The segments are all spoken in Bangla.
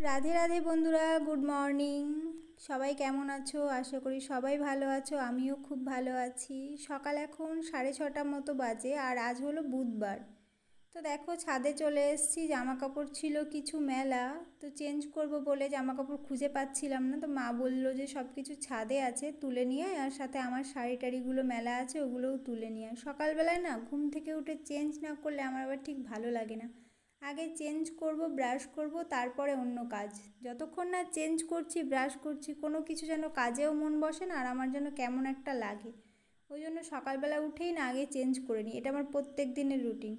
রাধে রাধে বন্ধুরা, গুড মর্নিং। সবাই কেমন আছো? আশা করি সবাই ভালো আছো, আমিও খুব ভালো আছি। সকাল এখন 6:30 মতো বাজে, আর আজ হলো বুধবার। তো দেখো, ছাদে চলে এসেছি। জামা কাপড় ছিল কিছু মেলা, তো চেঞ্জ করব বলে জামা কাপড় খুঁজে পাচ্ছিলাম না। তো মা বললো যে সব কিছু ছাদে আছে, তুলে নিয়ে আয়, আর সাথে আমার শাড়ি টাড়িগুলো মেলা আছে, ওগুলোও তুলে নিয়ে আয়। সকালবেলায় না ঘুম থেকে উঠে চেঞ্জ না করলে আমার আবার ঠিক ভালো লাগে না। আগে চেঞ্জ করব, ব্রাশ করব, তারপরে অন্য কাজ। যতক্ষণ না চেঞ্জ করছি, ব্রাশ করছি, কোনো কিছু যেন কাজেও মন বসে না, আর আমার যেন কেমন একটা লাগে। ওই জন্য সকালবেলা উঠেই না আগে চেঞ্জ করে নিই, এটা আমার প্রত্যেক দিনের রুটিন।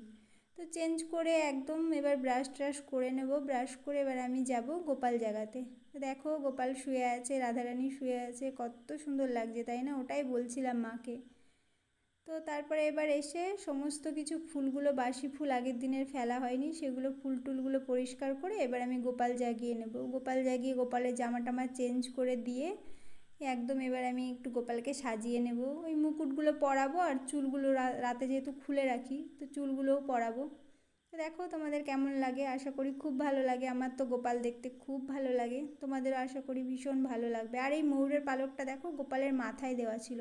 তো চেঞ্জ করে একদম এবার ব্রাশ ট্রাশ করে নেব। ব্রাশ করে এবার আমি যাব গোপাল জাগাতে। দেখো, গোপাল শুয়ে আছে, রাধারানী শুয়ে আছে, কত সুন্দর লাগছে তাই না? ওটাই বলছিলাম মাকে। তো তারপরে এবার এসে সমস্ত কিছু ফুলগুলো, বাসি ফুল আগের দিনের ফেলা হয়নি, সেগুলো ফুল টুলগুলো পরিষ্কার করে এবার আমি গোপাল জাগিয়ে নেব। গোপাল জাগিয়ে গোপালের জামা টামা চেঞ্জ করে দিয়ে একদম এবার আমি একটু গোপালকে সাজিয়ে নেব। ওই মুকুটগুলো পরাবো, আর চুলগুলো রাতে যেহেতু খুলে রাখি, তো চুলগুলোও পরাবো। তো দেখো তোমাদের কেমন লাগে, আশা করি খুব ভালো লাগে। আমার তো গোপাল দেখতে খুব ভালো লাগে, তোমাদেরও আশা করি ভীষণ ভালো লাগবে। আর এই ময়ূরের পালকটা দেখো গোপালের মাথায় দেওয়া ছিল,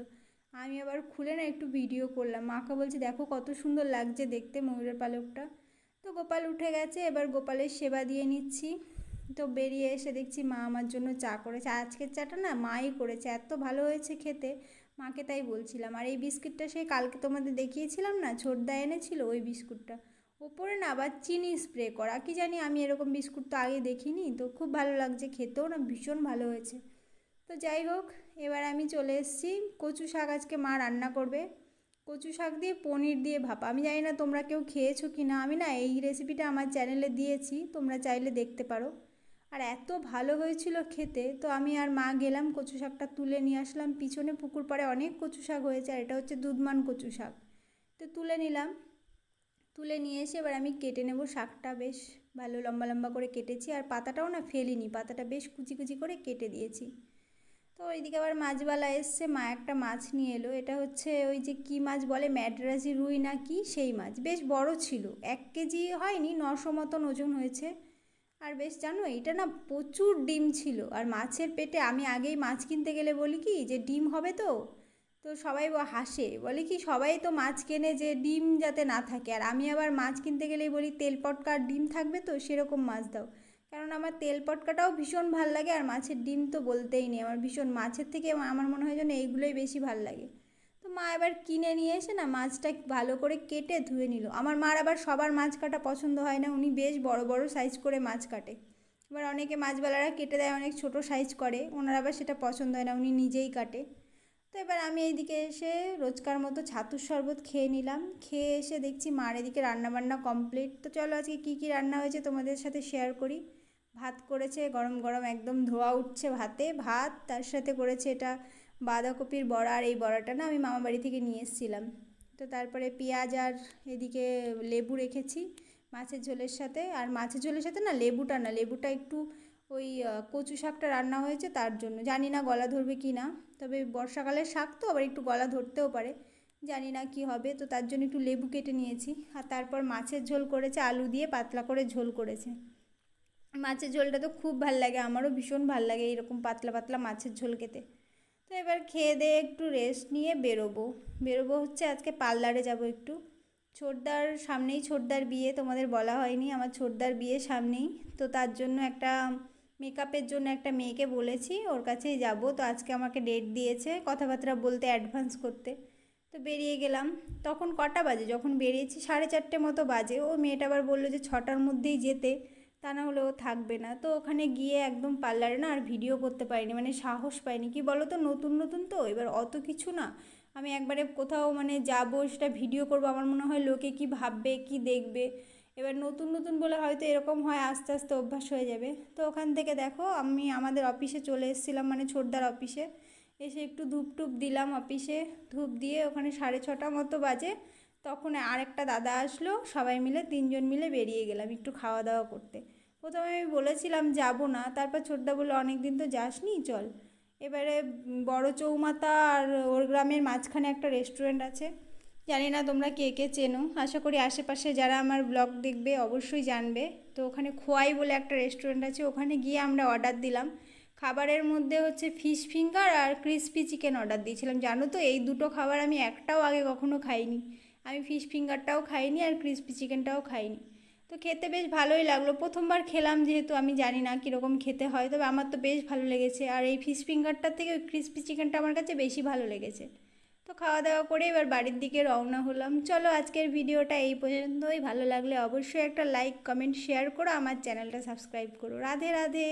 আমি আবার খুলে না একটু ভিডিও করলাম। মাকে বলছি দেখো কত সুন্দর লাগছে দেখতে ময়ূরের পালকটা। তো গোপাল উঠে গেছে, এবার গোপালের সেবা দিয়ে নিচ্ছি। তো বেরিয়ে এসে দেখছি মা আমার জন্য চা করেছে। আজকের চাটা না মাই করেছে, এত ভালো হয়েছে খেতে। মাকে তাই বলছিলাম। আর এই বিস্কিটটা সেই কালকে তোমাদের দেখিয়েছিলাম না, ছোটদা এনেছিল ওই বিস্কুটটা। ওপরে না আবার চিনি স্প্রে করা, কি জানি, আমি এরকম বিস্কুট তো আগে দেখিনি। তো খুব ভালো লাগছে, খেতেও না ভীষণ ভালো হয়েছে। তো যাই হোক, এবার আমি চলে এসেছি। কচু শাক আজকে মা রান্না করবে। কচু শাক দিয়ে পনির দিয়ে ভাপা। আমি জানি না তোমরা কেউ খেয়েছো কি না, আমি না এই রেসিপিটা আমার চ্যানেলে দিয়েছি, তোমরা চাইলে দেখতে পারো। আর এত ভালো হয়েছিল খেতে, তো আমি আর মা গেলাম কচু শাকটা তুলে নিয়ে আসলাম। পিছনে পুকুর পাড়ে অনেক কচু শাক হয়েছে, আর এটা হচ্ছে দুধমান কচু শাক। তো তুলে নিলাম। তুলে নিয়ে এসে এবার আমি কেটে নেব শাকটা, বেশ ভালো লম্বা লম্বা করে কেটেছি। আর পাতাটাও না ফেলিনি, পাতাটা বেশ কুচি কুচি করে কেটে দিয়েছি। তো ওইদিকে আবার মাছওয়ালা এসছে, মা একটা মাছ নিয়ে এলো। এটা হচ্ছে ওই যে কী মাছ বলে, ম্যাড্রাসি রুই না কি, সেই মাছ। বেশ বড় ছিল, 1 কেজি হয়নি, 900 মতন ওজন হয়েছে। আর বেশ জানো, এটা না প্রচুর ডিম ছিল। আর মাছের পেটে আমি আগেই মাছ কিনতে গেলে বলি কি যে ডিম হবে তো। তো সবাই হাসে, বলে কি সবাই তো মাছ কেনে যে ডিম যাতে না থাকে, আর আমি আবার মাছ কিনতে গেলেই বলি তেল পটকা আর ডিম থাকবে তো, সেরকম মাছ দাও। কারণ আমার তেল পটকাটাও ভীষণ ভাল লাগে, আর মাছের ডিম তো বলতেই নেই, আমার ভীষণ, মাছের থেকে আমার মনে হয় যেন এইগুলোই বেশি ভাল লাগে। তো মা এবার কিনে নিয়ে এসে না মাছটা ভালো করে কেটে ধুয়ে নিল। আমার মার আবার সবার মাছ কাটা পছন্দ হয় না, উনি বেশ বড় বড় সাইজ করে মাছ কাটে। এবার অনেকে মাছওয়ালারা কেটে দেয় অনেক ছোট সাইজ করে, ওনার আবার সেটা পছন্দ হয় না, উনি নিজেই কাটে। তো এবার আমি এইদিকে এসে রোজকার মতো ছাতুর শরবত খেয়ে নিলাম। খেয়ে এসে দেখছি মার এদিকে রান্নাবান্না কমপ্লিট। তো চলো আজকে কী কী রান্না হয়েছে তোমাদের সাথে শেয়ার করি। ভাত করেছে গরম গরম, একদম ধোয়া উঠছে ভাতে, ভাত তার সাথে করেছে এটা বাঁধাকপির বড়া। আর এই বড়াটা না আমি মামা বাড়ি থেকে নিয়ে এসেছিলাম। তো তারপরে পেঁয়াজ আর এদিকে লেবু রেখেছি মাছের ঝোলের সাথে। আর মাছের ঝোলের সাথে না লেবুটা, না লেবুটা একটু ওই কচু শাকটা রান্না হয়েছে তার জন্য, জানি না গলা ধরবে কি না। তবে বর্ষাকালের শাক তো আবার একটু গলা ধরতেও পারে, জানি না কি হবে। তো তার জন্য একটু লেবু কেটে নিয়েছি। আর তারপর মাছের ঝোল করেছে, আলু দিয়ে পাতলা করে ঝোল করেছে। মাছের ঝোলটা তো খুব ভাল লাগে, আমারও ভীষণ ভাল লাগে এরকম পাতলা পাতলা মাছের ঝোল খেতে। তো এবার খেয়ে দিয়ে একটু রেস্ট নিয়ে বেরোবো। বেরোবো হচ্ছে আজকে পার্লারে যাব একটু। ছোটদার সামনেই, ছোটদার বিয়ে, তোমাদের বলা হয়নি, আমার ছোটদার বিয়ে সামনেই। তো তার জন্য একটা মেকআপের জন্য একটা মেয়েকে বলেছি, ওর কাছেই যাব। তো আজকে আমাকে ডেট দিয়েছে, কথাবার্তা বলতে, অ্যাডভান্স করতে। তো বেরিয়ে গেলাম। তখন কটা বাজে যখন বেরিয়েছি, 4:30 মতো বাজে। ও মেয়েটা আবার বললো যে 6টার মধ্যেই যেতে, তা না হলে ও থাকবে না। তো ওখানে গিয়ে একদম পার্লারে না আর ভিডিও করতে পারিনি, মানে সাহস পাইনি। কি বলো তো, নতুন নতুন তো, এবার অত কিছু না আমি একবারে কোথাও মানে যাবো সেটা ভিডিও করবো, আমার মনে হয় লোকে কি ভাববে কি দেখবে। এবার নতুন নতুন বলে হয়তো এরকম হয়, আস্তে আস্তে অভ্যাস হয়ে যাবে। তো ওখান থেকে দেখো আমি আমাদের অফিসে চলে এসেছিলাম, মানে ছোটদার অফিসে। এসে একটু ধূপ টুপ দিলাম অফিসে। ধূপ দিয়ে ওখানে 6:30 মতো বাজে। তখন আরেকটা দাদা আসলো, সবাই মিলে 3জন মিলে বেরিয়ে গেলাম একটু খাওয়া দাওয়া করতে। প্রথমে আমি বলেছিলাম যাব না, তারপর ছোটদা বললো অনেক দিন তো যাসনি, চল। এবারে বড় চৌমাথা আর ওর গ্রামের মাঝখানে একটা রেস্টুরেন্ট আছে, জানি না তোমরা কে কে চেনো, আশা করি আশেপাশে যারা আমার ব্লগ দেখবে অবশ্যই জানবে। তো ওখানে খোয়াই বলে একটা রেস্টুরেন্ট আছে, ওখানে গিয়ে আমরা অর্ডার দিলাম। খাবারের মধ্যে হচ্ছে ফিশ ফিঙ্গার আর ক্রিসপি চিকেন অর্ডার দিয়েছিলাম। জানো তো এই দুটো খাবার আমি একটাও আগে কখনো খাইনি। আমি ফিশ ফিঙ্গারটাও খাইনি আর ক্রিসপি চিকেনটাও খাইনি। তো খেতে বেশ ভালোই লাগলো, প্রথমবার খেলাম যেহেতু আমি জানি না কীরকম খেতে হয়, তবে আমার তো বেশ ভালো লেগেছে। আর এই ফিশ ফিঙ্গারটার থেকে ওই ক্রিসপি চিকেনটা আমার কাছে বেশি ভালো লেগেছে। তো খাওয়া দাওয়া করে এবার বাড়ির দিকে রওনা হলাম। চলো আজকের ভিডিওটা এই পর্যন্তই। ভালো লাগলে অবশ্যই একটা লাইক কমেন্ট শেয়ার করো, আমার চ্যানেলটা সাবস্ক্রাইব করো। রাধে রাধে।